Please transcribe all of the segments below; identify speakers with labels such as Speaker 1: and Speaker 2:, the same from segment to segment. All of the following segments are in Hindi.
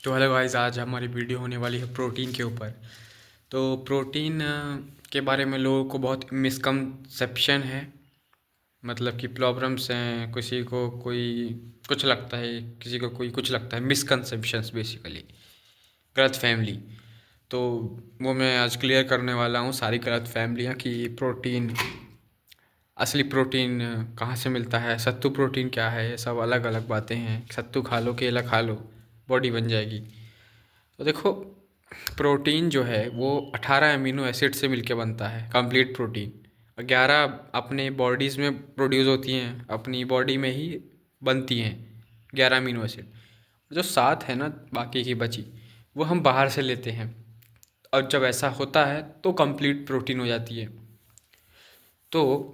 Speaker 1: तो हेलो गाइस, आज हमारी वीडियो होने वाली है प्रोटीन के ऊपर। तो प्रोटीन के बारे में लोगों को बहुत मिसकंसेप्शन है। मतलब कि प्रॉब्लम्स हैं, किसी को कोई कुछ लगता है, किसी को कोई कुछ लगता है। मिसकंसेप्शंस बेसिकली गलत फैमिली। तो वो मैं आज क्लियर करने वाला हूँ सारी गलत फैमिलियाँ कि प्रोटीन, असली प्रोटीन कहाँ से मिलता है, सत्तू प्रोटीन क्या है। ये सब अलग अलग बातें हैं। सत्तू खा लो, केला खा लो, बॉडी बन जाएगी। तो देखो, प्रोटीन जो है वो 18 अमीनो एसिड से मिलके बनता है, कंप्लीट प्रोटीन। 11 अपने बॉडीज़ में प्रोड्यूस होती हैं, अपनी बॉडी में ही बनती हैं 11 अमीनो एसिड। जो 7 है ना बाकी की बची, वो हम बाहर से लेते हैं। और जब ऐसा होता है तो कंप्लीट प्रोटीन हो जाती है। तो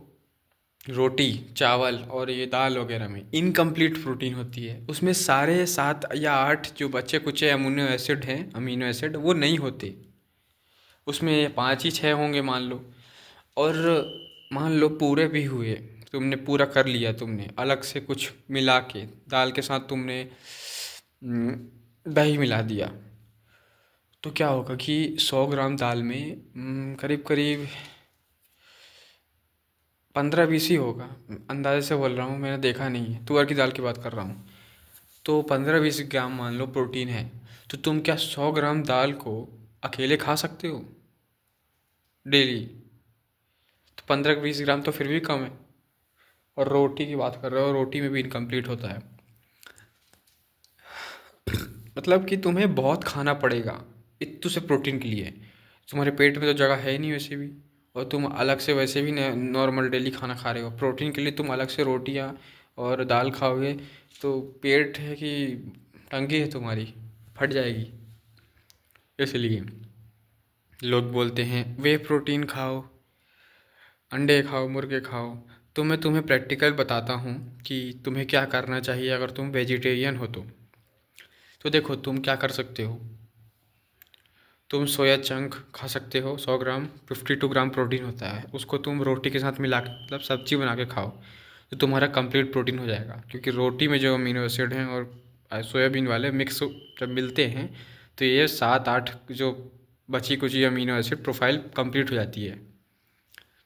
Speaker 1: रोटी, चावल और ये दाल वगैरह में इनकम्प्लीट प्रोटीन होती है। उसमें सारे 7 या 8 जो बचे कुचे अमीनो एसिड वो नहीं होते। उसमें 5 ही 6 होंगे मान लो। और मान लो पूरे भी हुए, तुमने पूरा कर लिया, तुमने अलग से कुछ मिला के दाल के साथ तुमने दही मिला दिया, तो क्या होगा कि 100 ग्राम दाल में करीब करीब 15-20 ही होगा। अंदाजे से बोल रहा हूँ, मैंने देखा नहीं है, तुअर की दाल की बात कर रहा हूँ। तो 15-20 ग्राम मान लो प्रोटीन है। तो तुम क्या 100 ग्राम दाल को अकेले खा सकते हो डेली? तो 15-20 ग्राम तो फिर भी कम है। और रोटी की बात कर रहे हो, रोटी में भी इनकम्प्लीट होता है। मतलब कि तुम्हें बहुत खाना पड़ेगा इतने से प्रोटीन के लिए। तुम्हारे पेट में तो जगह है ही नहीं वैसे भी। और तुम अलग से वैसे भी नॉर्मल डेली खाना खा रहे हो, प्रोटीन के लिए तुम अलग से रोटियाँ और दाल खाओगे तो पेट है कि टंकी है तुम्हारी, फट जाएगी। इसलिए लोग बोलते हैं वे प्रोटीन खाओ, अंडे खाओ, मुर्गे खाओ। तो मैं तुम्हें प्रैक्टिकल बताता हूँ कि तुम्हें क्या करना चाहिए अगर तुम वेजिटेरियन हो तो देखो, तुम क्या कर सकते हो। तुम सोया चंक खा सकते हो, 100 ग्राम, 52 ग्राम प्रोटीन होता है। उसको तुम रोटी के साथ मिला के, मतलब सब्जी बना के खाओ, तो तुम्हारा कंप्लीट प्रोटीन हो जाएगा। क्योंकि रोटी में जो अमीनो एसिड हैं और सोयाबीन वाले मिक्स जब मिलते हैं तो ये 7-8 जो बची कुची अमीनो एसिड प्रोफाइल कंप्लीट हो जाती है।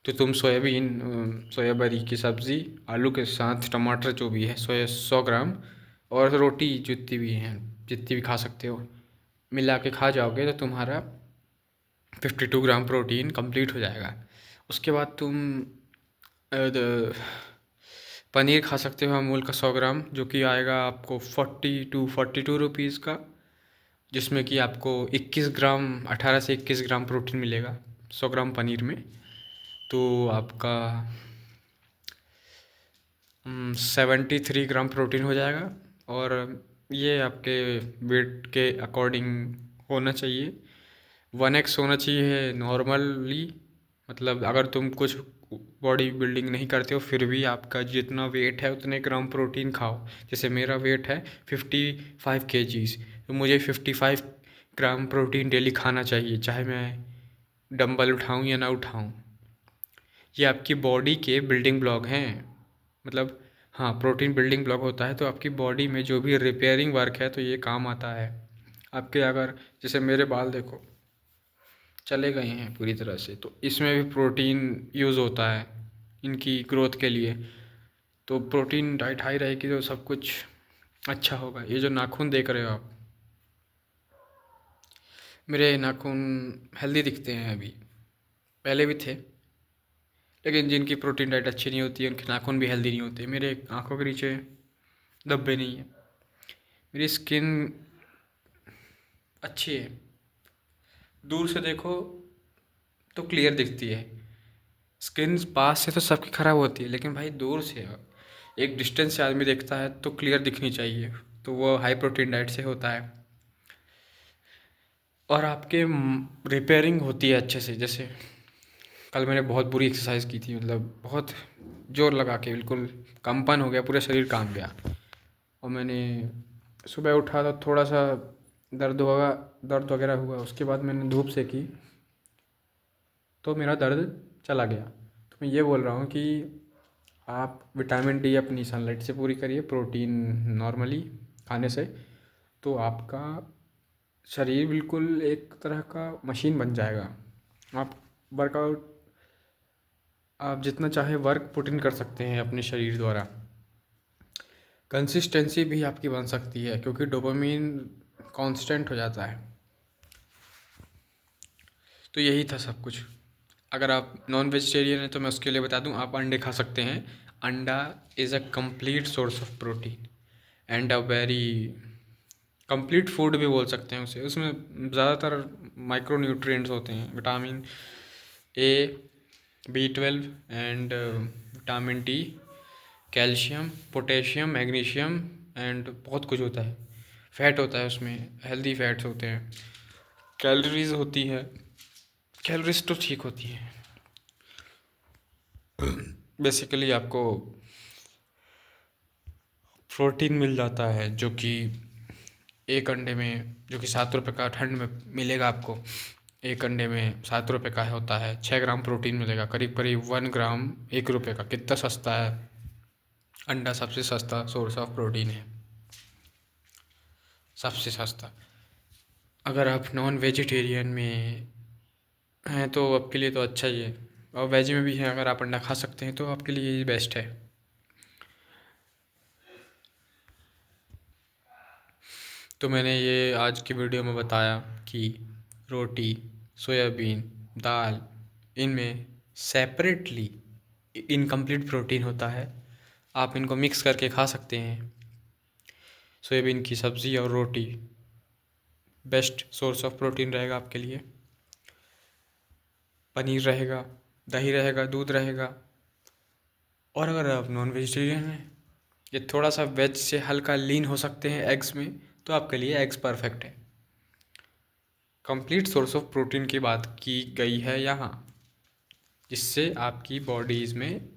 Speaker 1: तो तुम सोयाबीन, सोयाबरी की सब्ज़ी, आलू के साथ टमाटर जो भी है, 100 ग्राम, और रोटी जितनी भी खा सकते हो, मिला के खा जाओगे तो तुम्हारा 52 ग्राम प्रोटीन कंप्लीट हो जाएगा। उसके बाद तुम पनीर खा सकते हो अमूल का 100 ग्राम, जो कि आएगा आपको 42 रुपीज़ का, जिसमें कि आपको 21 ग्राम, 18 से 21 ग्राम प्रोटीन मिलेगा 100 ग्राम पनीर में। तो आपका 73 ग्राम प्रोटीन हो जाएगा। और ये आपके वेट के अकॉर्डिंग होना चाहिए। 1x होना चाहिए नॉर्मली। मतलब अगर तुम कुछ बॉडी बिल्डिंग नहीं करते हो फिर भी आपका जितना वेट है उतने ग्राम प्रोटीन खाओ। जैसे मेरा वेट है 55 kgs, तो मुझे 55 ग्राम प्रोटीन डेली खाना चाहिए, चाहे मैं डंबल उठाऊं या ना उठाऊं। ये आपकी बॉडी के बिल्डिंग ब्लॉक हैं। मतलब हाँ, प्रोटीन बिल्डिंग ब्लॉक होता है तो आपकी बॉडी में जो भी रिपेयरिंग वर्क है तो ये काम आता है आपके। अगर जैसे मेरे बाल देखो, चले गए हैं पूरी तरह से, तो इसमें भी प्रोटीन यूज़ होता है इनकी ग्रोथ के लिए। तो प्रोटीन डाइट हाई रहेगी तो सब कुछ अच्छा होगा। ये जो नाखून देख रहे हो आप, मेरे नाखून हेल्दी दिखते हैं अभी, पहले भी थे। लेकिन जिनकी प्रोटीन डाइट अच्छी नहीं होती है उनके नाखून भी हेल्दी नहीं होते। मेरे आँखों के नीचे धब्बे नहीं है, मेरी स्किन अच्छी है। दूर से देखो तो क्लियर दिखती है। स्किन पास से तो सबकी ख़राब होती है, लेकिन भाई दूर से एक डिस्टेंस से आदमी देखता है तो क्लियर दिखनी चाहिए। तो वो हाई प्रोटीन डाइट से होता है। और आपके रिपेयरिंग होती है अच्छे से। जैसे कल मैंने बहुत बुरी एक्सरसाइज की थी, मतलब बहुत जोर लगा के, बिल्कुल कंपन हो गया, पूरा शरीर कांप गया। और मैंने सुबह उठा तो थोड़ा सा दर्द वगैरह हुआ। उसके बाद मैंने धूप सेकी तो मेरा दर्द चला गया। तो मैं ये बोल रहा हूँ कि आप विटामिन डी अपनी सनलाइट से पूरी करिए, प्रोटीन नॉर्मली खाने से, तो आपका शरीर बिल्कुल एक तरह का मशीन बन जाएगा। आप वर्कआउट आप जितना चाहे वर्क पुट इन कर सकते हैं अपने शरीर द्वारा। कंसिस्टेंसी भी आपकी बन सकती है क्योंकि डोपामीन कांस्टेंट हो जाता है। तो यही था सब कुछ। अगर आप नॉन वेजिटेरियन हैं तो मैं उसके लिए बता दूं, आप अंडे खा सकते हैं। अंडा is a complete source of protein and a very complete food भी बोल सकते हैं उसे। उसमें ज़्यादातर माइक्रो न्यूट्रिएंट्स होते हैं, vitamin A, B12 and vitamin D, calcium, potassium, magnesium and बहुत कुछ होता है। फैट होता है उसमें, हेल्दी फैट्स होते हैं। कैलोरीज होती है, कैलोरीज तो ठीक होती है। बेसिकली आपको प्रोटीन मिल जाता है जो कि एक अंडे में, जो कि 7 रुपये का ठंड में मिलेगा आपको। एक अंडे में 7 रुपये का होता है, 6 ग्राम प्रोटीन मिलेगा, करीब करीब 1 ग्राम 1 रुपये का। कितना सस्ता है। अंडा सबसे सस्ता सोर्स ऑफ प्रोटीन है, सबसे सस्ता। अगर आप नॉन वेजिटेरियन में हैं तो आपके लिए तो अच्छा ही है, और वेज में भी है, अगर आप अंडा खा सकते हैं तो आपके लिए ये बेस्ट है। तो मैंने ये आज की वीडियो में बताया कि रोटी, सोयाबीन, दाल, इनमें सेपरेटली इनकम्प्लीट प्रोटीन होता है। आप इनको मिक्स करके खा सकते हैं। सोयाबीन की सब्ज़ी और रोटी बेस्ट सोर्स ऑफ प्रोटीन रहेगा आपके लिए। पनीर रहेगा, दही रहेगा, दूध रहेगा। और अगर आप नॉन वेजिटेरियन हैं, ये थोड़ा सा वेज से हल्का लीन हो सकते हैं एग्स में, तो आपके लिए एग्स परफेक्ट है। कंप्लीट सोर्स ऑफ प्रोटीन की बात की गई है यहाँ, जिससे आपकी बॉडीज़ में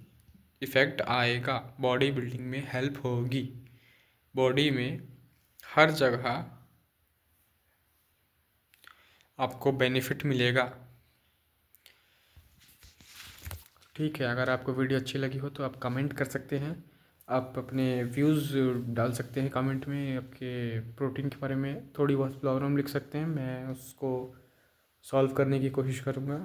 Speaker 1: इफ़ेक्ट आएगा, बॉडी बिल्डिंग में हेल्प होगी, बॉडी में हर जगह आपको बेनिफिट मिलेगा। ठीक है, अगर आपको वीडियो अच्छी लगी हो तो आप कमेंट कर सकते हैं। आप अपने व्यूज़ डाल सकते हैं कमेंट में, आपके प्रोटीन के बारे में थोड़ी बहुत प्रॉब्लम लिख सकते हैं, मैं उसको सॉल्व करने की कोशिश करूँगा।